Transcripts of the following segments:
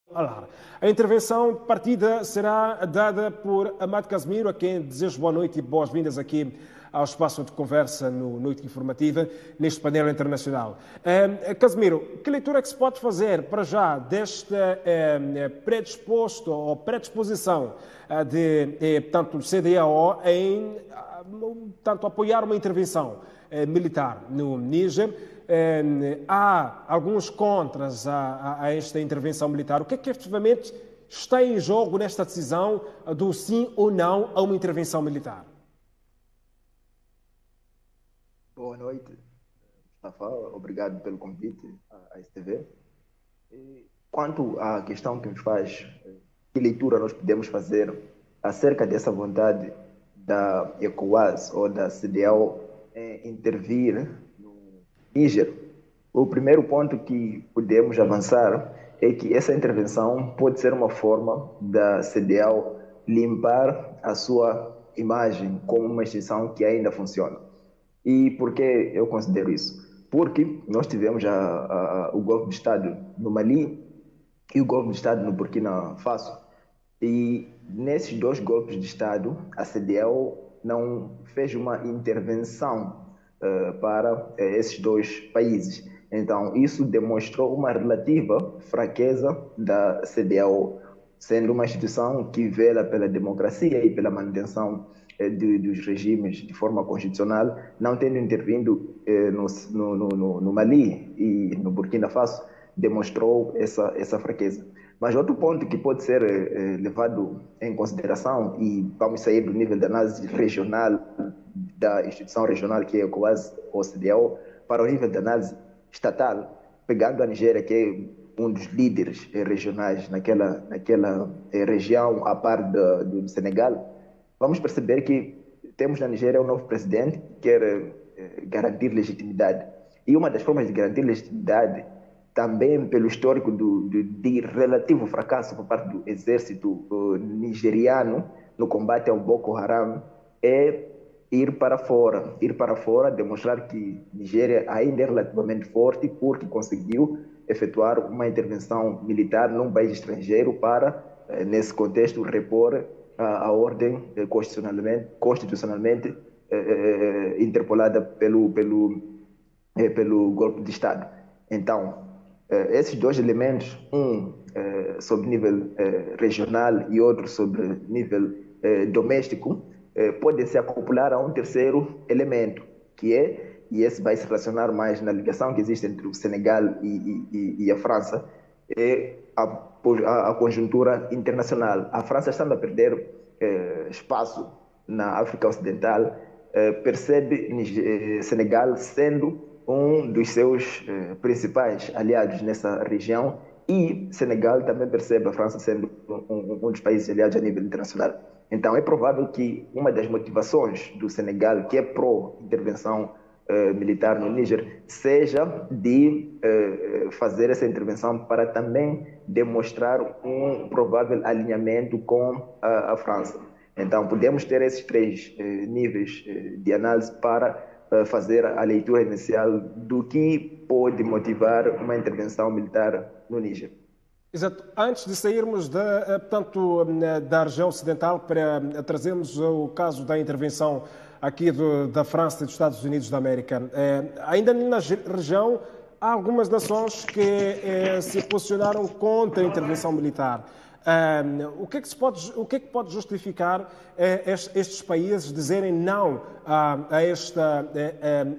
Olá. A intervenção de partida será dada por Amado Casimiro, a quem desejo boa noite e boas-vindas aqui ao espaço de conversa no Noite Informativa, neste painel internacional. Casimiro, que leitura é que se pode fazer para já deste predisposto ou predisposição portanto, CDAO em tanto apoiar uma intervenção militar no Níger? Há alguns contras a esta intervenção militar. O que é que efetivamente está em jogo nesta decisão do sim ou não a uma intervenção militar? Boa noite, Mustafa. Obrigado pelo convite à STV. Quanto à questão que nos faz, que leitura nós podemos fazer acerca dessa vontade da ECOWAS ou da CEDEAO em intervir no Níger, o primeiro ponto que podemos avançar é que essa intervenção pode ser uma forma da CEDEAO limpar a sua imagem como uma instituição que ainda funciona. E por que eu considero isso? Porque nós tivemos o golpe de Estado no Mali e o golpe de Estado no Burkina Faso. E nesses dois golpes de Estado, a CDAO não fez uma intervenção para esses dois países. Então, isso demonstrou uma relativa fraqueza da CDAO, sendo uma instituição que vela pela democracia e pela manutenção dos regimes de forma constitucional, não tendo intervindo no Mali e no Burkina Faso, demonstrou essa fraqueza. Mas outro ponto que pode ser levado em consideração, e vamos sair do nível de análise regional, da instituição regional que é a ECOWAS ou CEDEAO, para o nível de análise estatal, pegando a Nigéria, que é um dos líderes regionais naquela região, a par do Senegal, vamos perceber que temos na Nigéria um novo presidente que quer garantir legitimidade. E uma das formas de garantir legitimidade, também pelo histórico de relativo fracasso por parte do exército nigeriano no combate ao Boko Haram, é ir para fora, demonstrar que Nigéria ainda é relativamente forte porque conseguiu efetuar uma intervenção militar num país estrangeiro para, nesse contexto, repor a ordem constitucionalmente interpolada pelo golpe de Estado. Então, esses dois elementos, um sobre nível regional e outro sobre nível doméstico, podem se acoplar a um terceiro elemento, que é, e esse vai se relacionar mais na ligação que existe entre o Senegal e a França, é a conjuntura internacional. A França, estando a perder espaço na África Ocidental, percebe Senegal sendo um dos seus principais aliados nessa região, e Senegal também percebe a França sendo um dos países aliados a nível internacional. Então é provável que uma das motivações do Senegal, que é pró-intervenção militar no Níger, seja de fazer essa intervenção para também demonstrar um provável alinhamento com a França. Então podemos ter esses três níveis de análise para fazer a leitura inicial do que pode motivar uma intervenção militar no Níger. Exato. Antes de sairmos portanto, da região ocidental para trazermos o caso da intervenção aqui da França e dos Estados Unidos da América, ainda na região há algumas nações que se posicionaram contra a intervenção militar. O que é que pode justificar estes países dizerem não a esta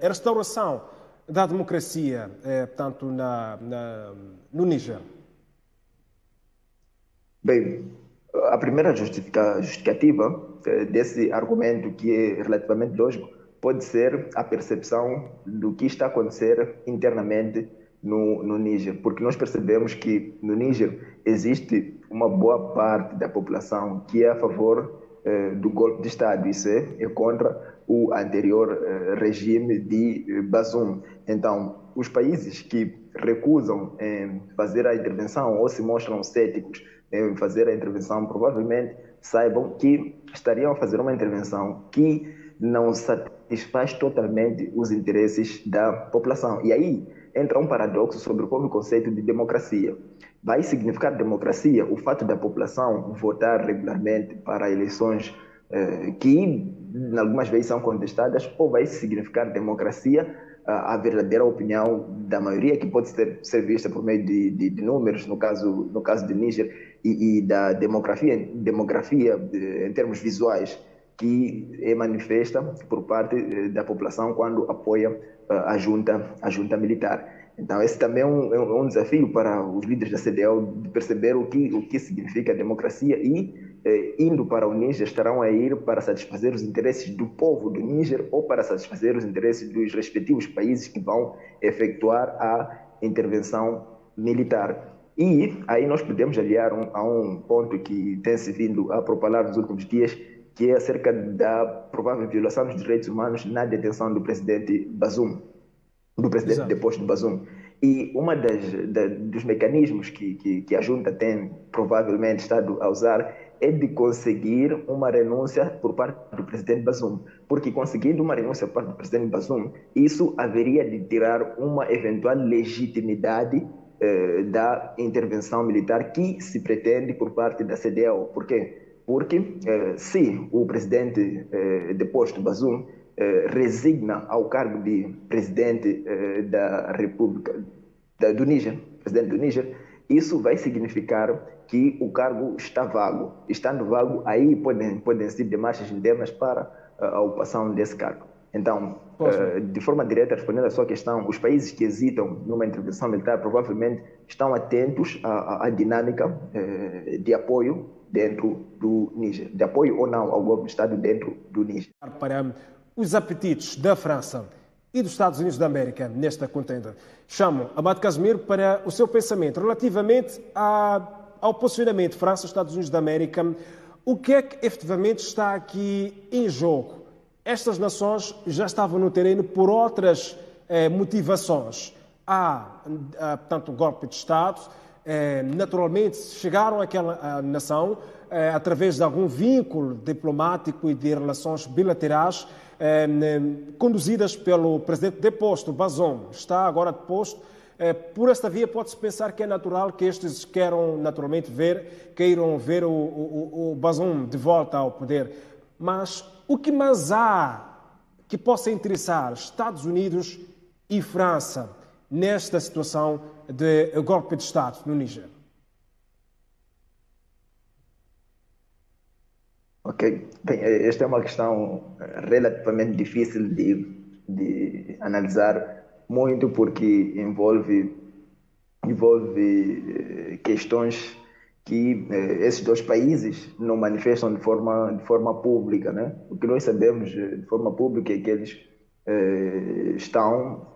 restauração da democracia, portanto, no Níger? Bem, a primeira justificativa desse argumento, que é relativamente lógico, pode ser a percepção do que está a acontecer internamente no Níger, porque nós percebemos que no Níger existe uma boa parte da população que é a favor do golpe de Estado, isso é contra o anterior regime de Bazoum. Então, os países que recusam fazer a intervenção ou se mostram céticos em fazer a intervenção, provavelmente saibam que estariam a fazer uma intervenção que não satisfaz totalmente os interesses da população. E aí entra um paradoxo sobre o próprio conceito de democracia. vai significar democracia o fato da população votar regularmente para eleições que algumas vezes são contestadas, ou vai significar democracia a verdadeira opinião da maioria, que pode ser vista por meio de números, no caso de Níger, e da demografia em termos visuais, que é manifesta por parte da população quando apoia a junta militar. Então, esse também é um desafio para os líderes da CDAO de perceber o que significa a democracia e, indo para o Níger, estarão a ir para satisfazer os interesses do povo do Níger ou para satisfazer os interesses dos respectivos países que vão efetuar a intervenção militar. E aí nós podemos aliar a um ponto que tem se vindo a propalar nos últimos dias, que é acerca da provável violação dos direitos humanos na detenção do presidente Bazoum, do presidente deposto Bazoum. E dos mecanismos que a junta tem provavelmente estado a usar é de conseguir uma renúncia por parte do presidente Bazoum. Porque conseguindo uma renúncia por parte do presidente Bazoum, isso haveria de tirar uma eventual legitimidade da intervenção militar que se pretende por parte da CDAO. Por quê? Porque se o presidente deposto Bazoum resigna ao cargo de presidente da República do Níger, presidente do Níger, isso vai significar que o cargo está vago. Estando vago, aí podem ser demarches internas para a ocupação desse cargo. Então, de forma direta, respondendo à sua questão, os países que hesitam numa intervenção militar provavelmente estão atentos à dinâmica de apoio dentro do Níger, de apoio ou não ao golpe de Estado dentro do Níger. Para os apetites da França e dos Estados Unidos da América nesta contenda, chamo Amado Casimiro para o seu pensamento relativamente ao posicionamento França-Estados Unidos da América. O que é que efetivamente está aqui em jogo? Estas nações já estavam no terreno por outras motivações. Portanto, um golpe de Estado. Naturalmente, chegaram àquela nação através de algum vínculo diplomático e de relações bilaterais conduzidas pelo presidente deposto, Bazoum. Está agora deposto. Por esta via, pode-se pensar que é natural que estes queiram ver o Bazoum de volta ao poder. Mas o que mais há que possa interessar Estados Unidos e França nesta situação de golpe de Estado no Níger? Ok. Bem, esta é uma questão relativamente difícil de analisar muito, porque envolve questões que esses dois países não manifestam de forma pública, né? O que nós sabemos de forma pública é que eles estão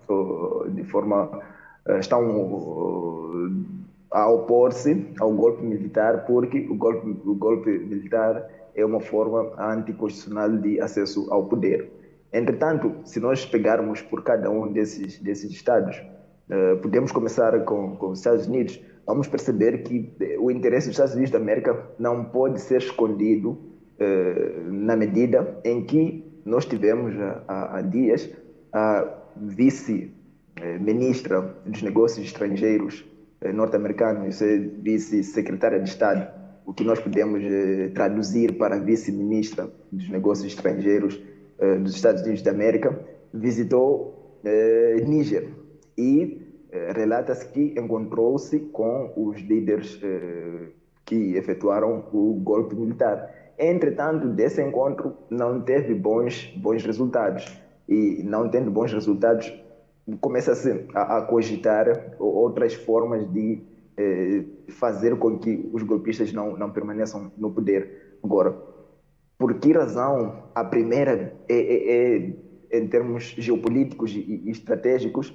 a opor-se ao golpe militar, porque o golpe militar é uma forma anticonstitucional de acesso ao poder. Entretanto, se nós pegarmos por cada um desses estados, podemos começar com os Estados Unidos, vamos perceber que o interesse dos Estados Unidos da América não pode ser escondido na medida em que nós tivemos há dias a vice-ministra dos Negócios Estrangeiros norte-americana, vice-secretária de Estado, o que nós podemos traduzir para vice-ministra dos Negócios Estrangeiros dos Estados Unidos da América, visitou Níger e relata-se que encontrou-se com os líderes que efetuaram o golpe militar. Entretanto, desse encontro não teve bons resultados. E não tendo bons resultados, começa-se a cogitar outras formas de fazer com que os golpistas não permaneçam no poder. Agora, por que razão? A primeira é em termos geopolíticos e estratégicos,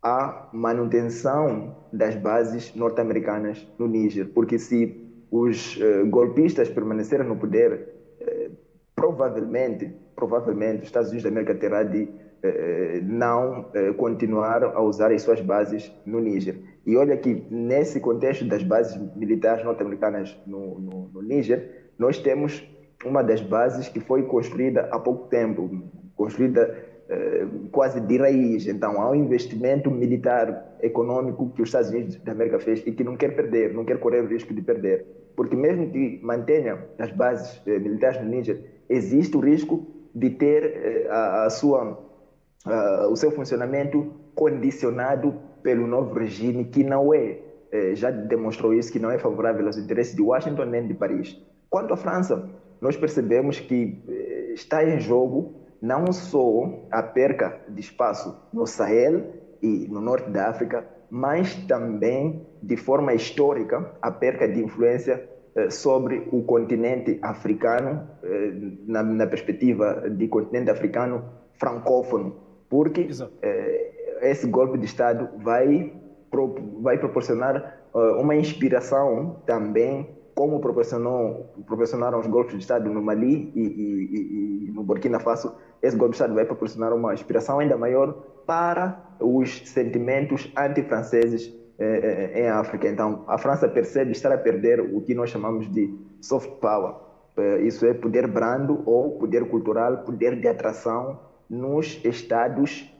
a manutenção das bases norte-americanas no Níger. Porque se os golpistas permanecerem no poder, provavelmente os Estados Unidos da América terá de não continuar a usar as suas bases no Níger. E olha que nesse contexto das bases militares norte-americanas no Níger, nós temos uma das bases que foi construída há pouco tempo, construída quase de raiz. Então, há um investimento militar, econômico que os Estados Unidos da América fez e que não quer perder, não quer correr o risco de perder. Porque mesmo que mantenha as bases militares no Níger, existe o risco de ter o seu funcionamento condicionado pelo novo regime que não é, já demonstrou isso, que não é favorável aos interesses de Washington nem de Paris. Quanto à França, nós percebemos que está em jogo não só a perca de espaço no Sahel e no norte da África, mas também, de forma histórica, a perca de influência sobre o continente africano, na perspectiva de continente africano francófono, porque esse golpe de Estado vai proporcionar uma inspiração também, como proporcionaram os golpes de Estado no Mali e no Burkina Faso. Esse golpe de Estado vai proporcionar uma inspiração ainda maior para os sentimentos antifranceses em África. Então, a França percebe estar a perder o que nós chamamos de soft power. Isso é poder brando ou poder cultural, poder de atração nos estados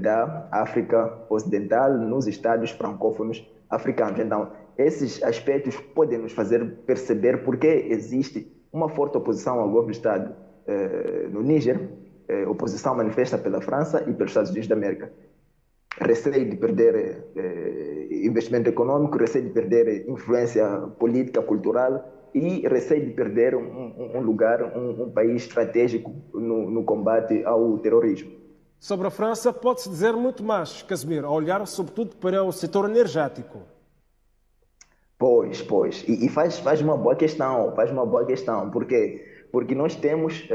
da África Ocidental, nos estados francófonos africanos. Então, esses aspectos podem nos fazer perceber por que existe uma forte oposição ao golpe de Estado no Níger, oposição manifesta pela França e pelos Estados Unidos da América. Receio de perder investimento econômico, receio de perder influência política, cultural e receio de perder um lugar, um país estratégico no combate ao terrorismo. Sobre a França, pode-se dizer muito mais, Casimiro, a olhar sobretudo para o setor energético. Pois. E faz uma boa questão, porque nós temos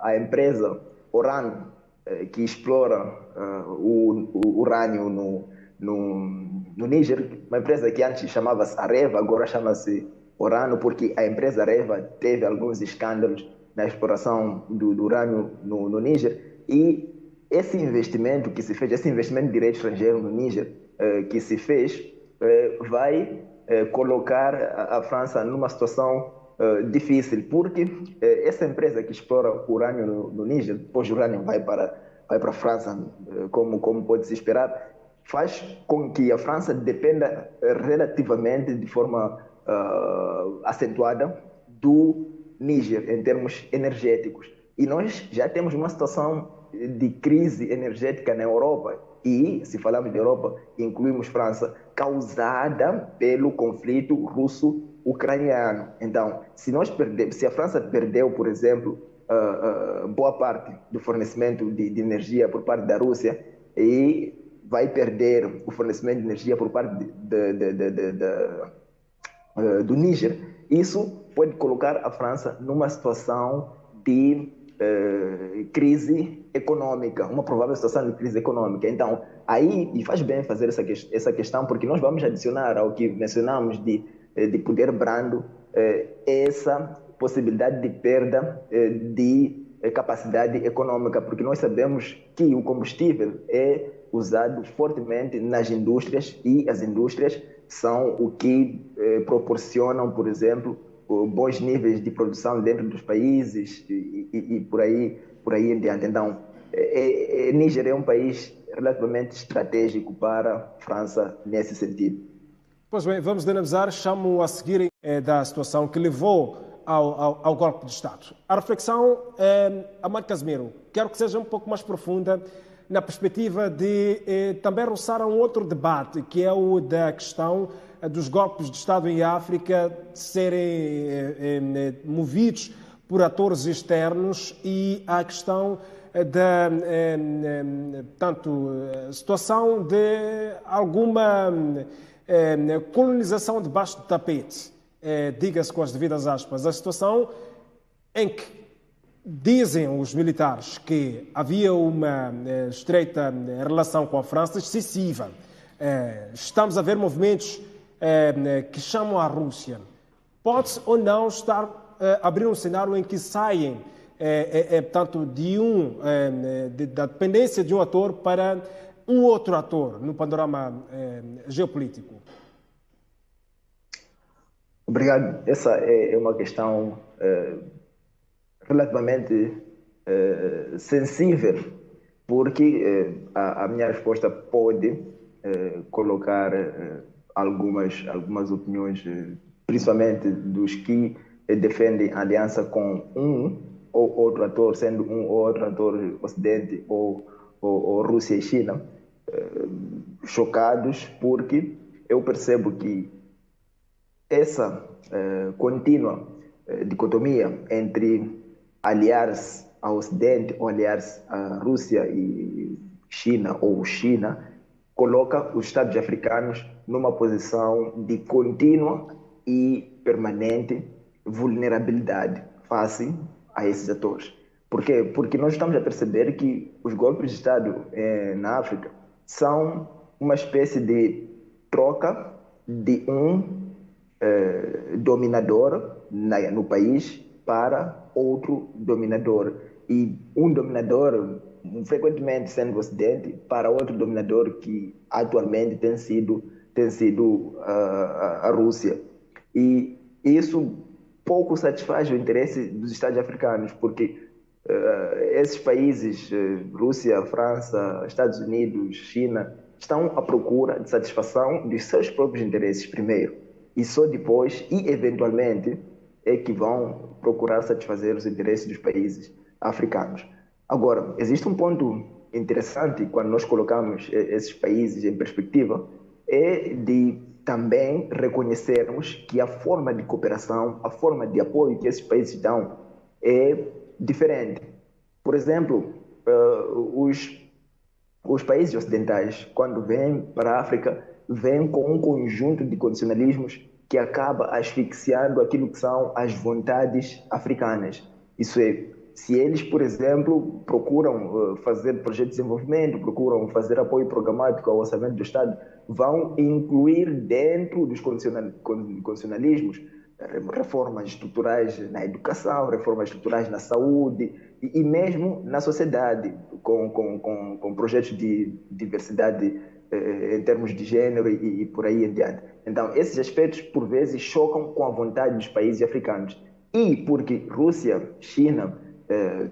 a empresa Orano, que explora o urânio no Níger, uma empresa que antes chamava-se Areva, agora chama-se Orano, porque a empresa Areva teve alguns escândalos na exploração do urânio no Níger, e esse investimento que se fez, esse investimento de direito estrangeiro no Níger que se fez, vai colocar a França numa situação difícil, porque essa empresa que explora o urânio no Níger, depois o urânio vai para a França, como pode-se esperar, faz com que a França dependa relativamente, de forma acentuada, do Níger em termos energéticos. E nós já temos uma situação de crise energética na Europa, e, se falamos de Europa, incluímos França, causada pelo conflito russo-ucraniano. Então, se a França perdeu, por exemplo, boa parte do fornecimento de energia por parte da Rússia, e vai perder o fornecimento de energia por parte do Níger, isso pode colocar a França numa situação de crise econômica, uma provável situação de crise econômica. Então, aí, e faz bem fazer essa questão, porque nós vamos adicionar ao que mencionamos de poder brando essa possibilidade de perda de capacidade econômica, porque nós sabemos que o combustível é usado fortemente nas indústrias, e as indústrias são o que proporcionam, por exemplo, bons níveis de produção dentro dos países e por aí em diante. Então, Níger é um país relativamente estratégico para a França nesse sentido. Pois bem, vamos analisar, chamo a seguir da situação que levou ao golpe de Estado. A reflexão, Amado Casimiro, quero que seja um pouco mais profunda na perspectiva de também roçar a um outro debate, que é o da questão dos golpes de Estado em África serem movidos por atores externos, e a questão da situação de alguma colonização debaixo do tapete, diga-se com as devidas aspas, a situação em que dizem os militares que havia uma estreita relação com a França, excessiva. Estamos a ver movimentos que chamam a Rússia. Pode-se ou não estar a abrir um cenário em que saem, portanto, da dependência de um ator para um outro ator no panorama geopolítico? Obrigado. Essa é uma questão relativamente sensível, porque a minha resposta pode colocar algumas opiniões, principalmente dos que defendem a aliança com um ou outro ator, sendo um ou outro ator Ocidente ou Rússia e China, chocados, porque eu percebo que essa contínua dicotomia entre aliar-se ao Ocidente ou aliar-se à Rússia e China ou China coloca os Estados africanos numa posição de contínua e permanente vulnerabilidade face a esses atores. Por quê? Porque nós estamos a perceber que os golpes de Estado na África são uma espécie de troca de um dominador no país para outro dominador. E um dominador, frequentemente sendo o Ocidente, para outro dominador que atualmente tem sido a Rússia. E isso pouco satisfaz o interesse dos Estados africanos, porque esses países, Rússia, França, Estados Unidos, China, estão à procura de satisfação dos seus próprios interesses primeiro, e só depois, e eventualmente, é que vão procurar satisfazer os interesses dos países africanos. Agora, existe um ponto interessante quando nós colocamos esses países em perspectiva, é de também reconhecermos que a forma de cooperação, a forma de apoio que esses países dão é diferente. Por exemplo, os países ocidentais, quando vêm para a África, vêm com um conjunto de condicionalismos que acaba asfixiando aquilo que são as vontades africanas. Isso é, se eles, por exemplo, procuram fazer projetos de desenvolvimento, procuram fazer apoio programático ao orçamento do Estado, vão incluir dentro dos condicionalismos reformas estruturais na educação, reformas estruturais na saúde e mesmo na sociedade, com projetos de diversidade em termos de gênero e por aí em diante. Então, esses aspectos, por vezes, chocam com a vontade dos países africanos. E porque Rússia, China,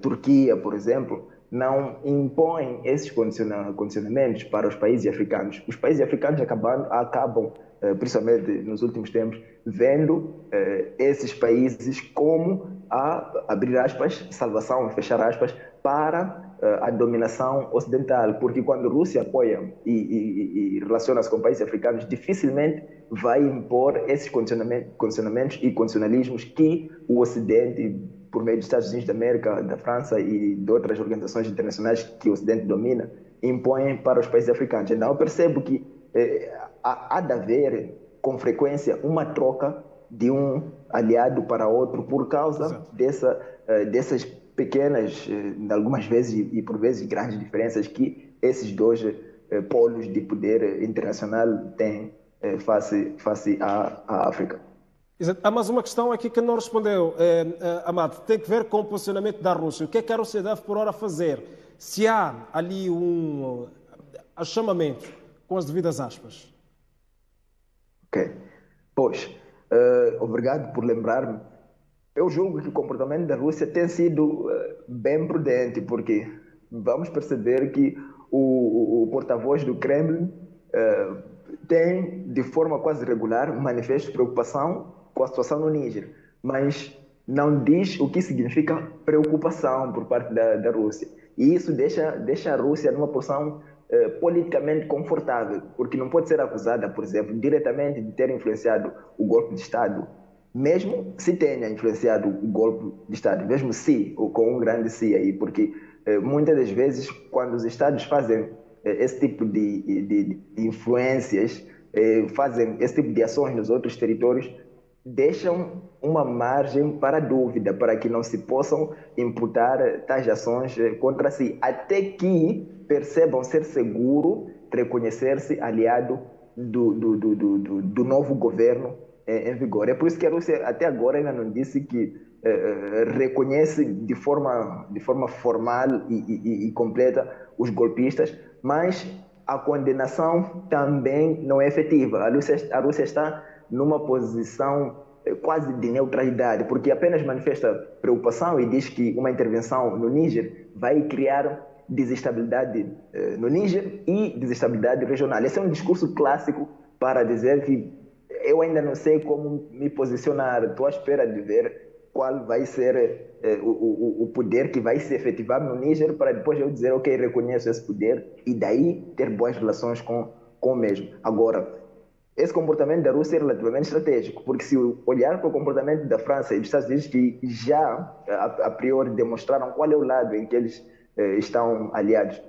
Turquia, por exemplo, não impõem esses condicionamentos para os países africanos. Os países africanos acabam principalmente nos últimos tempos, vendo esses países como abrir aspas, salvação, fechar aspas, para a dominação ocidental, porque quando a Rússia apoia e relaciona-se com países africanos, dificilmente vai impor esses condicionamentos e condicionalismos que o Ocidente, por meio dos Estados Unidos da América, da França e de outras organizações internacionais que o Ocidente domina, impõem para os países africanos. Então eu percebo que há de haver, com frequência, uma troca de um aliado para outro por causa dessas pequenas, algumas vezes e por vezes grandes diferenças que esses dois polos de poder internacional têm face à África. Exato. Há mais uma questão aqui que não respondeu, Amado. Tem que ver com o posicionamento da Rússia. O que é que a Rússia deve por hora fazer? Se há ali um achamamento com as devidas aspas. Ok. Pois, obrigado por lembrar-me. Eu julgo que o comportamento da Rússia tem sido bem prudente, porque vamos perceber que o porta-voz do Kremlin tem, de forma quase regular, um manifesto de preocupação com a situação no Níger, mas não diz o que significa preocupação por parte da Rússia. E isso deixa a Rússia numa posição politicamente confortável, porque não pode ser acusada, por exemplo, diretamente de ter influenciado o golpe de Estado, mesmo se tenha influenciado o golpe de Estado, mesmo se, ou com um grande se aí, porque muitas das vezes, quando os Estados fazem esse tipo de influências, fazem esse tipo de ações nos outros territórios, deixam uma margem para dúvida, para que não se possam imputar tais ações contra si, até que percebam ser seguro reconhecer-se aliado do novo governo em vigor. É por isso que a Rússia até agora ainda não disse que reconhece de forma formal e completa os golpistas, mas a condenação também não é efetiva. A Rússia está numa posição quase de neutralidade, porque apenas manifesta preocupação e diz que uma intervenção no Níger vai criar desestabilidade no Níger e desestabilidade regional. Esse é um discurso clássico para dizer que eu ainda não sei como me posicionar, estou à espera de ver qual vai ser o poder que vai se efetivar no Níger para depois eu dizer, ok, reconheço esse poder e daí ter boas relações com o mesmo. Agora, esse comportamento da Rússia é relativamente estratégico, porque se olhar para o comportamento da França e dos Estados Unidos, que já a priori demonstraram qual é o lado em que eles estão aliados,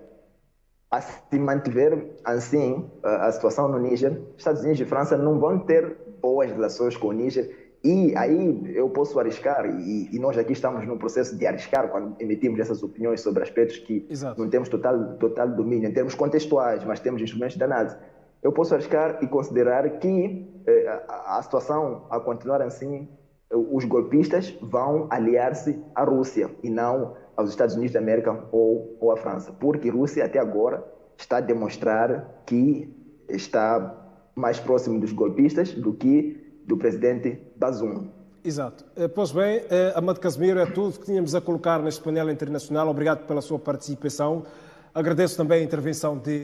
a se mantiver assim a situação no Níger, Estados Unidos e França não vão ter boas relações com o Níger. E aí eu posso arriscar, e nós aqui estamos no processo de arriscar quando emitimos essas opiniões sobre aspectos que Exato. não temos total domínio, em termos contextuais, mas temos instrumentos de análise. Eu posso arriscar e considerar que a situação, a continuar assim, os golpistas vão aliar-se à Rússia e não aos Estados Unidos da América ou à França, porque a Rússia até agora está a demonstrar que está mais próximo dos golpistas do que do presidente Bazoum. Exato. Pois bem, Amado Casimiro, é tudo que tínhamos a colocar neste painel internacional. Obrigado pela sua participação. Agradeço também a intervenção de